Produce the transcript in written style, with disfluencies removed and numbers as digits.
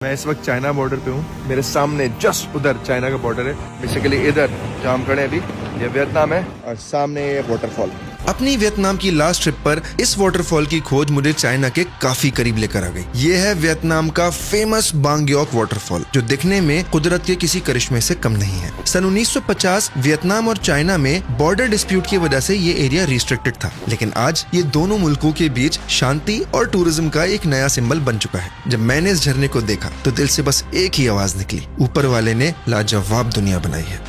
मैं इस वक्त चाइना बॉर्डर पे हूँ। मेरे सामने जस्ट उधर चाइना का बॉर्डर है। बेसिकली इधर जहाँ हम खड़े हैं अभी ये वियतनाम है और सामने ये वाटरफॉल। अपनी वियतनाम की लास्ट ट्रिप पर इस वाटरफॉल की खोज मुझे चाइना के काफी करीब लेकर आ गई। ये है वियतनाम का फेमस बांग योक वाटरफॉल, जो दिखने में कुदरत के किसी करिश्मे से कम नहीं है। सन 1950 वियतनाम और चाइना में बॉर्डर डिस्प्यूट की वजह से ये एरिया रिस्ट्रिक्टेड था, लेकिन आज ये दोनों मुल्कों के बीच शांति और टूरिज्म का एक नया सिंबल बन चुका है। जब मैंने इस झरने को देखा तो दिल से बस एक ही आवाज निकली, ऊपर वाले ने लाजवाब दुनिया बनाई है।